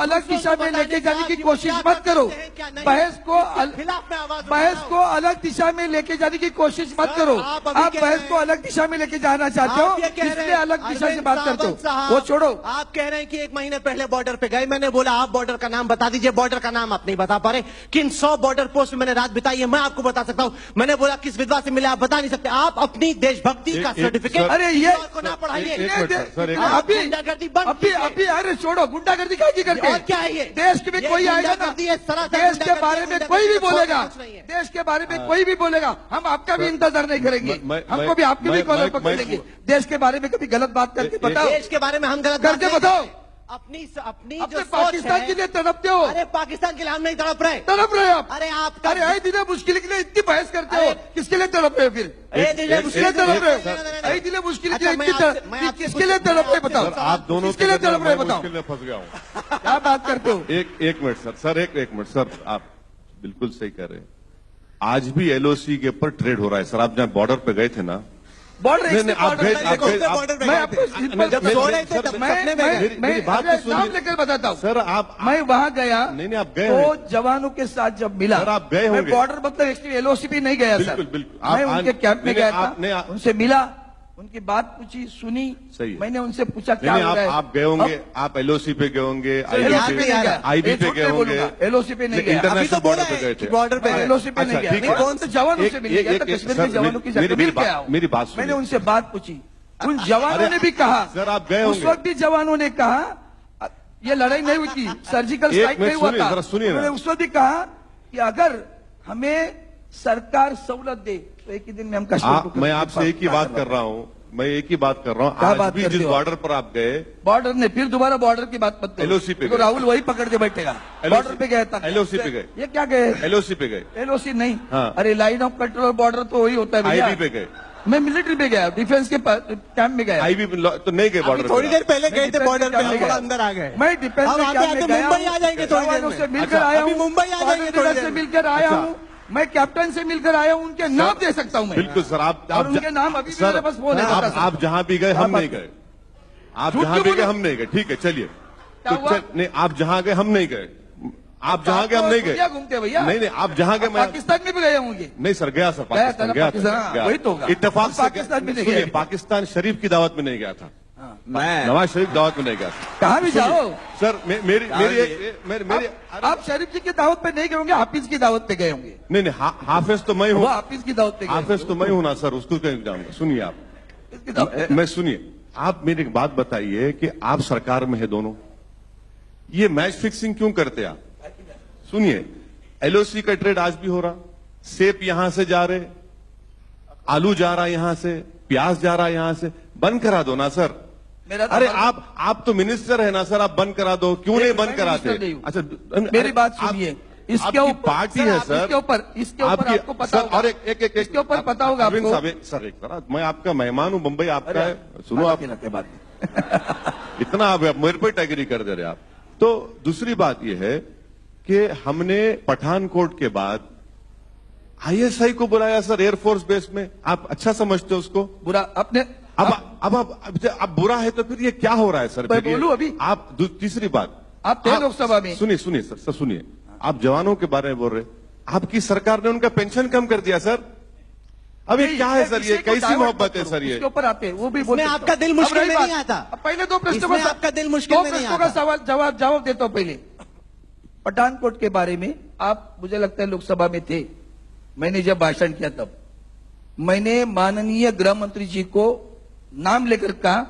अलग दिशा में लेके जाने की कोशिश मत करो। बहस को अलग दिशा में लेके जाने की कोशिश मत करो। आप बहस को अलग दिशा में लेके जाना चाहते हो, इसलिए अलग दिशा से बात करते हो। वो छोड़ो। आप कह रहे हैं कि 1 महीने पहले बॉर्डर पे गए, मैंने बोला आप बॉर्डर का नाम बता दीजिए। बॉर्डर का नाम आप नहीं बता पा रहे। किन 100 बॉर्डर पोस्ट में मैंने रात बिताई है मैं आपको बता सकता हूं। मैंने बोला किस विधवा से मिले आप बता नहीं सकते। आप अपनी देशभक्ति का सर्टिफिकेट अरे ये को ना पढ़ाइए। अभी अरे छोड़ो, गुंडागर्दी क्या की करते और क्या है ये? देश के में कोई आएगा ना, देश के बारे में कोई भी बोलेगा, देश के बारे में कोई भी बोलेगा, हम आपका भी इंतजार नहीं करेंगे। हमको भी आपके भी कॉलर पकड़ लेंगे। देश के बारे में कभी गलत बात करके बताओ। देश के बारे में हम गलत करके बताओ। अपनी जो पाकिस्तान के लिए तड़पते हो। अरे पाकिस्तान के लिए हम नहीं तड़प रहे। तड़प रहे हो आप। अरे आप अरे दिने मुश्किल के लिए इतनी बहस करते हो, किसके लिए तड़प रहे हो फिर? किसके तड़प रहे हो? दिने मुश्किल के लिए किसके लिए तड़प रहे बताओ। आप दोनों किसके लिए तड़प रहे बताओ। मुश्किल में फंस गया हूँ। क्या बात करते हो? एक मिनट सर, एक मिनट सर, आप बिल्कुल सही कह रहे हैं। आज भी एलओसी के ऊपर ट्रेड हो रहा है सर। आप जहाँ बॉर्डर पे गए थे ना, बॉर्डर आप मैं बात नाम लेकर बताता हूँ सर। आप मैं वहाँ गया, नहीं आप गए तो जवानों के साथ जब मिला सर, आप गए होंगे। बॉर्डर मतलब एलओसी भी नहीं गया सर। बिल्कुल मैं उनके कैंप में गया था, उनसे मिला, उनकी बात पूछी, सुनी। सही है। मैंने उनसे पूछा क्या हो रहा है। आप गए होंगे, आप एलओसी पे गए होंगे, आईबी पे गए होंगे, एलओसी पे नहीं गया। इंटरनेशनल बॉर्डर पे गए थे। बॉर्डर पे एलओसी पे नहीं गया। कौन से जवानों से मिल गया? कश्मीर के जवानों की मेरी बात सुनिए। मैंने उनसे बात पूछी, उन जवानों ने भी कहा सर आप गए उस वक्त भी जवानों ने कहा ये लड़ाई नहीं हुई थी, सर्जिकल स्ट्राइक नहीं हुआ था। उन्होंने उस वक्त भी कहा कि अगर हमें सरकार सहूलत दे तो एक ही दिन में हम कश्मीर। मैं आपसे एक ही बात कर रहा हूँ, आज भी जिस बॉर्डर पर आप गए, बॉर्डर ने फिर दोबारा बॉर्डर की बात मत करो। एलओसी पे राहुल वही पकड़ के बैठेगा। बॉर्डर पे गया था, एलओसी पे गए। ये क्या गए? एलओसी पे गए। एलओसी नहीं। हाँ। अरे लाइन ऑफ कंट्रोल बॉर्डर तो वही होता है भैया। आईबी पे गए। मैं मिलिट्री पे गया, डिफेंस के कैंप में गया। आईबी तो नहीं गए बॉर्डर। थोड़ी देर पहले गए थे बॉर्डर पे, हम अंदर आ गए। मैं डिफेंस में गया, मुंबई आ जाएंगे थोड़ी देर में। से मिलकर आया हूँ, मुंबई आ जाएंगे थोड़ी देर से मिलकर आया हूँ, मैं कैप्टन से मिलकर आया हूँ। उनके नाम दे सकता हूँ मैं। बिल्कुल सर। आप उनके नाम अभी मेरे पास फोन है। आप जहाँ भी गए हम नहीं गए। आप जहाँ भी गए हम नहीं गए। ठीक है चलिए। नहीं आप जहाँ गए हम नहीं गए। आप जहाँ गए हम नहीं गए। घूमते भैया। नहीं आप जहाँ गए पाकिस्तान में भी गए होंगे। नहीं सर गया सर, पाकिस्तान गया। वही तो इत्तेफाक से पाकिस्तान में नहीं गया। पाकिस्तान शरीफ की दावत में नहीं गया था। मैं नवाज शरीफ दावत में नहीं गया था। कहाँ भी जाओ सर। मेरी आप शरीफ जी की दावत पे नहीं गए होंगे, हाफिज की दावत पे गए होंगे। नहीं हाफिज तो मैं हूँ। हाफिज की दावत पे हाफिज तो मैं हूँ ना सर, उसको कहीं जाऊंगा। सुनिए आप, मैं सुनिए, आप मेरी एक बात बताइए कि आप सरकार में है दोनों, ये मैच फिक्सिंग क्यों करते आप? सुनिए, एलओसी का ट्रेड आज भी हो रहा, सेब यहां से जा रहे, आलू जा रहा यहां से, प्याज जा रहा यहां से, बंद करा दो ना सर। अरे आप तो मिनिस्टर है ना सर, आप बंद करा दो। क्यों नहीं बंद कराते? अच्छा मेरी बात सुनिए, इसके ऊपर पार्टी है सर, इसके ऊपर आपको पता होगा। और एक इसके ऊपर पता होगा आपको। सर एक तरह मैं आपका मेहमान हूं, मुंबई आपका है। सुनो आप इतना आप मेरे पर टैगरी कर दे रहे आप। तो दूसरी बात यह है कि हमने पठानकोट के बाद आईएसआई को बुलाया सर एयरफोर्स बेस में। आप अच्छा समझते हो उसको? बुरा अपने अब बुरा है तो फिर ये क्या हो रहा है सर? मैं बोलूं अभी? आप तीसरी बात, आप थे लोकसभा में। सुनिए सर सुनिए, आप जवानों के बारे में बोल रहे, आपकी सरकार ने उनका पेंशन कम कर दिया सर। अब ये क्या है सर? ये कैसी मोहब्बत है सर? ये इसके ऊपर आते हैं वो भी बोलते। आपका दिल मुश्किल में नहीं आता। पहले दो प्रश्नों का आपका दिल मुश्किल में नहीं आता। सवाल जवाब देता हूं। पहले पठानकोट के बारे में आप, मुझे लगता है लोकसभा में थे, मैंने जब भाषण किया तब मैंने माननीय गृह मंत्री जी को नाम लेकर कहा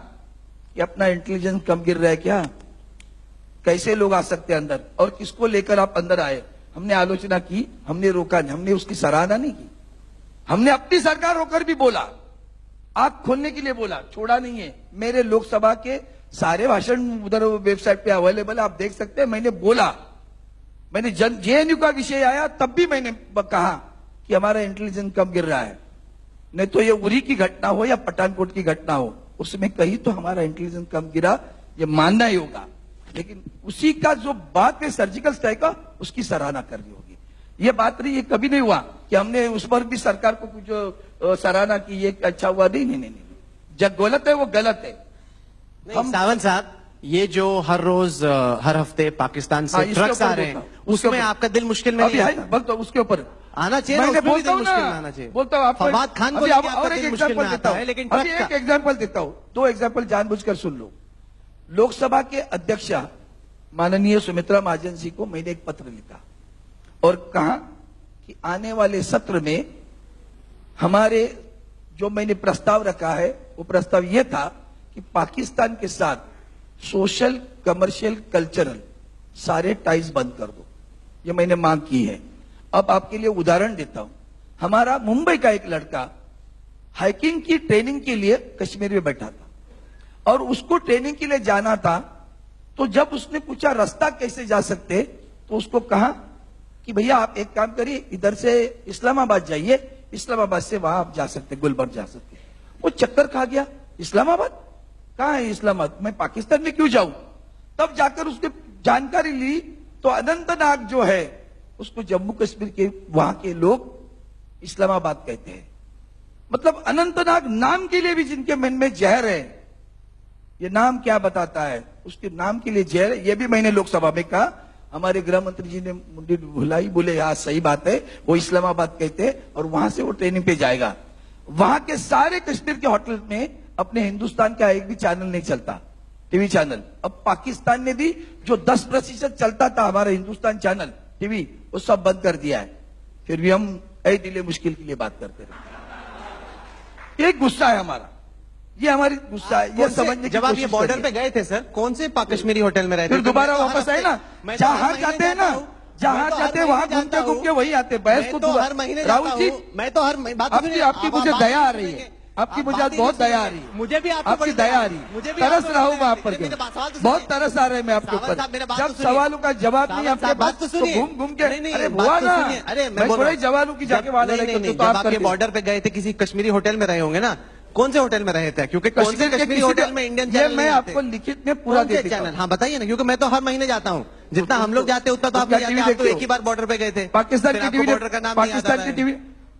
कि अपना इंटेलिजेंस कम गिर रहा है क्या? कैसे लोग आ सकते हैं अंदर, और किसको लेकर आप अंदर आए? हमने आलोचना की, हमने रोका नहीं, हमने उसकी सराहना नहीं की। हमने अपनी सरकार होकर भी बोला, आंख खोलने के लिए बोला, छोड़ा नहीं है। मेरे लोकसभा के सारे भाषण उधर वेबसाइट पे अवेलेबल है, आप देख सकते हैं। मैंने बोला, मैंने जेएनयू का विषय आया तब भी मैंने कहा कि हमारा इंटेलिजेंस कम गिर रहा है। नहीं तो ये उरी की घटना हो या पठानकोट की घटना हो, उसमें कहीं तो हमारा इंटेलिजेंस कम गिरा, ये मानना ही होगा। लेकिन उसी का जो बात है सर्जिकल स्ट्राइक का, उसकी सराहना करनी होगी। ये बात नहीं, ये कभी नहीं हुआ कि हमने उस पर भी सरकार को कुछ सराहना की, ये अच्छा हुआ। नहीं, जब गलत है वो गलत है। हम सावंत साहब, ये जो हर रोज हर हफ्ते पाकिस्तान से हाँ, इसके ट्रक्स ऊपर आ रहे हैं, बोलता हूं, उसके उसमें ऊपर। आपका दिल मुश्किल में अभी नहीं है ना, बोलता हूं, उसके ऊपर आना चाहिए ना, मैंने उसमें भी बोलता दिल हूं मुश्किल में ना, आना चाहिए। बोलता हूं आपको फवाद खान को अभी लेके अब आपका और एक दिल मुश्किल एग्जांपल में देता आता हूं, है, लेकिन अभी ट्रक एक का एग्जांपल देता हूं, 2 एग्जांपल जानबूझकर सुन लो। लोकसभा के अध्यक्ष माननीय सुमित्रा महाजन जी को मैंने एक पत्र लिखा और कहा कि आने वाले सत्र में हमारे जो मैंने प्रस्ताव रखा है वो प्रस्ताव यह था कि पाकिस्तान के साथ सोशल, कमर्शियल, कल्चरल सारे टाइज बंद कर दो। ये मैंने मांग की है। अब आपके लिए उदाहरण देता हूं। हमारा मुंबई का एक लड़का हाइकिंग की ट्रेनिंग के लिए कश्मीर में बैठा था और उसको ट्रेनिंग के लिए जाना था, तो जब उसने पूछा रास्ता कैसे जा सकते, तो उसको कहा कि भैया आप एक काम करिए, इधर से इस्लामाबाद जाइए, इस्लामाबाद से वहां आप जा सकते, गुलबर्ग जा सकते। वो चक्कर खा गया, इस्लामाबाद कहां है इस्लामाबाद, मैं पाकिस्तान में क्यों जाऊं। तब जाकर उसने जानकारी ली तो अनंतनाग जो है उसको जम्मू कश्मीर के वहां के लोग इस्लामाबाद कहते हैं। मतलब अनंतनाग नाम के लिए भी जिनके मन में जहर है, ये नाम क्या बताता है, उसके नाम के लिए जहर है। ये भी मैंने लोकसभा में कहा, हमारे गृह मंत्री जी ने मुंडी भुलाई, बोले हाँ सही बात है, वो इस्लामाबाद कहते हैं और वहां से वो ट्रेनिंग पे जाएगा। वहां के सारे कश्मीर के होटल में अपने हिंदुस्तान का एक भी चैनल नहीं चलता, टीवी चैनल। अब पाकिस्तान ने भी जो 10% चलता था हमारा हिंदुस्तान चैनल टीवी, वो सब बंद कर दिया है। फिर भी हम ऐ दिले मुश्किल के लिए बात करते रहे। एक गुस्सा है हमारा, ये हमारी गुस्सा है, ये समझने की जब आप ये कोशिश बॉर्डर करिए। पे गए थे सर, कौन से कश्मीरी होटल में रहते फिर थे? दोबारा मैं तो वापस हर आए ना, मैं तो जहां हर महीने जाते हैं ना, जाता हूं। जहां मैं तो हर जाते हैं महीने वहां घूमते जाता हूं। घूमते वही आते हैं। बहस मैं को तो हर महीने जाता राहुल जी, हूं। मैं तो हर बात आपकी सुनिए, आपकी आप मुझे बात दया आ नहीं रही है, सुनेंगे। आपकी आप मुझे बात आज ही बहुत नहीं दया आ सुनेंगे। रही है, मुझे भी आपके आपकी ऊपर दया आ रही मुझे है, भी तरस आपके रहा हूं ऊपर मैं आप पर मेरे के, बात- सवाल तो बहुत सुनिए। तरस आ रहा है मैं आपके सावंत ऊपर। साहब, मेरे बात जब तो सुनिए। सवालों का जवाब नहीं सावंत आपके साहब, पास, बात तो तो सुनिए। घूम घूम के नहीं, नहीं, अरे बात हुआ तो ना, सुनिए। अरे मैं बोल थोड़ा रहा ही हूं। जवानों की जाके वाले नहीं, नहीं, करते नहीं, तो जब आप आप ये करते। बॉर्डर पे गए थे किसी कश्मीरी होटल में रहे होंगे ना, कौन से होटल में रहे थे? क्योंकि कौन से कश्मीर के कश्मीरी किसी होटल भी- में इंडियन ये चैनल मैं नहीं आते? आपको लिखित में पूरा कौन दे से देता चैनल? हूं। हाँ बताइए ना, क्योंकि मैं तो हर महीने जाता हूँ। जितना हम लोग जाते हैं उतना तो तो आप क्या नहीं जाते। टीवी आप तो देखते एक हो? ही बार बॉर्डर पे गए थे। पाकिस्तान फिर की आपको टीवी, बॉर्डर का नाम नहीं याद आ पाकिस्तान रहा की है। टीवी,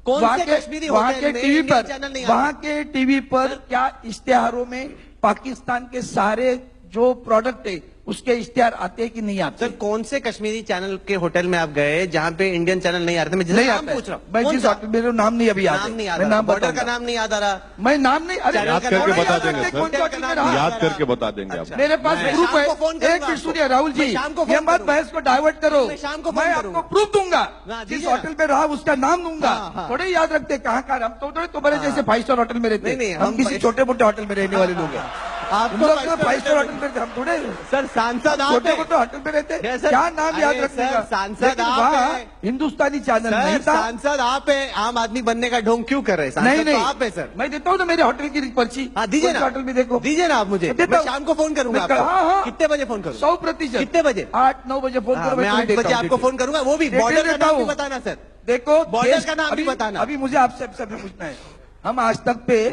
कौन वहां से के कश्मीरी वहां होटल के में टीवी इंडियन पर, चैनल नहीं वहां आते? के टीवी पर क्या इश्तेहारों में पाकिस्तान के सारे जो प्रोडक्ट है उसके इश्तेहार आते हैं कि नहीं आते? सर कौन से कश्मीरी चैनल के होटल में आप गए जहां पे इंडियन चैनल नहीं आ रहे थे? मैं जिसका नहीं नाम आता है। पूछ रहा हूँ। मैं कौन जिस सा? होटल, मेरे नाम नहीं अभी याद नाम है, नहीं याद मैं आ रहा, नाम बॉर्डर का बताऊंगा। नाम नहीं याद आ रहा। मैं नाम नहीं, अरे याद करके थोड़ा बता याद देंगे रखते सर। कौन से होटल में रहा। याद करके बता देंगे आप। मेरे पास मैं प्रूफ शाम को फोन है। करूंगा एक मिनट आपको। सुनिए राहुल जी, मैं शाम को फोन ये मत करूंगा। बहस को डाइवर्ट करो। मैं शाम को फोन मैं करूंगा। आपको प्रूफ दूंगा, हाँ, जिस दीजिए होटल में रहा उसका नाम दूंगा। हाँ, हाँ। थोड़े याद रखते कहाँ कहाँ, हम तो तुम्हारे जैसे 5 स्टार होटल में रहते नहीं, नहीं, हैं, हम हम किसी five- छोटे मोटे होटल में रहने वाले लोग हैं। आपको हम लोग 5 स्टार होटल में रहते हैं, हम थोड़े सर सांसद आप छोटे हैं। मोटे होटल में रहते नहीं, हैं। सर, क्या नाम याद अरे रखने सर, का? सांसद लेकिन आप वहाँ हैं। हिंदुस्तानी चैनल नहीं सर था। सांसद आप है, आम आदमी बनने का ढोंग क्यों कर रहे हैं? नहीं सांसद नहीं, तो आप है सर। मैं देता हूँ ना मेरे होटल की पर्ची। हाँ दीजिए कौन से ना, होटल में देखो, दीजिए ना आप मुझे। देता मैं हूँ। शाम को फोन करूंगा मैं हाँ, हाँ। आपको। कितने बजे फोन करूंगा? 100%। कितने बजे? 8-9 बजे फोन हाँ, करो, मैं तुम्हें 8 देता बजे हूँ आपको डिटेल। फोन करूंगा, वो भी डिटेल बॉर्डर का देता नाम भी हूँ। बताना सर। देखो बॉर्डर देश- का नाम भी अभी- बताना। अभी मुझे आपसे पूछना है, हम आज तक पे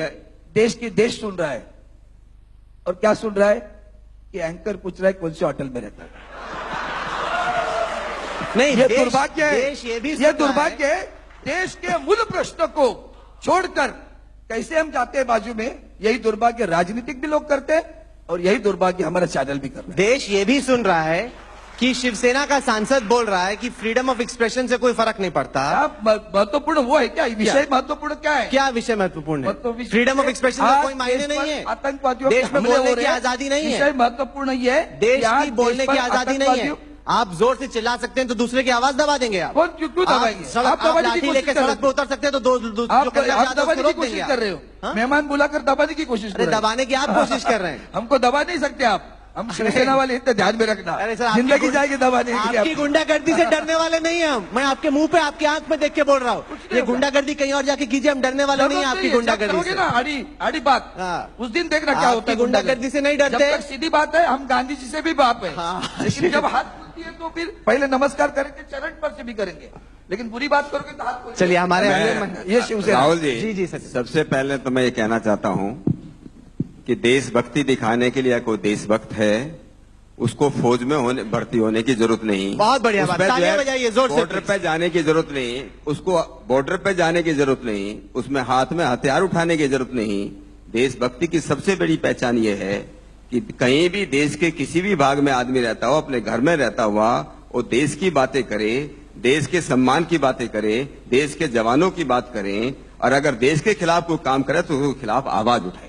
देश सुन रहा है, और क्या सुन रहा है कि एंकर पूछ रहा है कौन से होटल में रहता है। नहीं, ये देश- दुर्भाग्य है, देश ये भी ये दुर्भाग्य है। देश के मूल प्रश्न को छोड़कर कैसे हम जाते हैं बाजू में, यही दुर्भाग्य राजनीतिक भी लोग करते हैं और यही दुर्भाग्य हमारा चैनल भी कर रहा है। देश ये भी सुन रहा है कि शिवसेना का सांसद बोल रहा है कि फ्रीडम ऑफ एक्सप्रेशन से कोई फर्क नहीं पड़ता। आप महत्वपूर्ण वो है क्या, विषय महत्वपूर्ण क्या है? क्या विषय महत्वपूर्ण है? महत्वपूर्ण फ्रीडम ऑफ एक्सप्रेशन का आज कोई मायने देश पर नहीं है। आतंकवादियों देश के में हमले हो बोलने रहे की हैं। आजादी नहीं है। विषय महत्वपूर्ण ये है देश कि आज की बोलने देश पर की आजादी नहीं है। आतंकवादियों- आप जोर से चिल्ला सकते हैं तो दूसरे की आवाज दबा देंगे आप। कौन क्यों आप दबाएंगे? सड़क- आप आप दबाने की लाठी कोशिश लेके कर रहे सड़क पे हो। उतर सकते हैं तो दो जो आप कल्याण यादव दबाने उसको की रोक कोशिश देंगे कर रहे आप। हो, हाँ? मेहमान बुलाकर दबाने की कोशिश कर अरे रहे हो। दबाने की आप कोशिश कर रहे हैं। हमको दबा नहीं सकते आप, हम शिवसेना वाले इतना ध्यान में रखना। अरे सर आपकी जिंदगी गुंड- जाएगी दबाने के लिए आपकी आप। गुंडागर्दी से डरने वाले नहीं है हम। मैं आपके मुंह पे आपकी आंख में देख के बोल रहा हूँ, नहीं ये होगा। गुंडागर्दी कहीं और जाके कीजिए, हम डरने वाले नहीं है आपकी गुंडागर्दी करोगे से। ना आड़ी आड़ी बात, हाँ। उस दिन देखना क्या होता आपकी है। गुंडागर्दी से नहीं डरते। जब तक सीधी बात है, हम गांधी जी से भी बाप है। हाँ। लेकिन जब हाथ खुलती है तो फिर पहले नमस्कार करेंगे, चरण पर से भी करेंगे, लेकिन बुरी बात करोगे तो हाथ खोलेंगे। चलिए हमारे ये शिवसेना। राहुल जी, जी, जी, सर। सबसे पहले तो मैं ये कहना चाहता हूं कि देशभक्ति दिखाने के लिए कोई देशभक्त है उसको फौज में भर्ती होने की जरूरत नहीं। बहुत बढ़िया उस बात। पे जो तालियां है बजाइए जोर से, बॉर्डर please। पे जाने की जरूरत नहीं, उसको बॉर्डर पे जाने की जरूरत नहीं, उसमें हाथ में हथियार उठाने की जरूरत नहीं। देशभक्ति की सबसे बड़ी पहचान ये है कि कहीं भी देश के किसी भी भाग में आदमी रहता हो, अपने घर में रहता हुआ वो देश की बातें करे, देश के सम्मान की बातें करे, देश के जवानों की बात करें, और अगर देश के खिलाफ कोई काम करे तो उसके खिलाफ आवाज उठाए।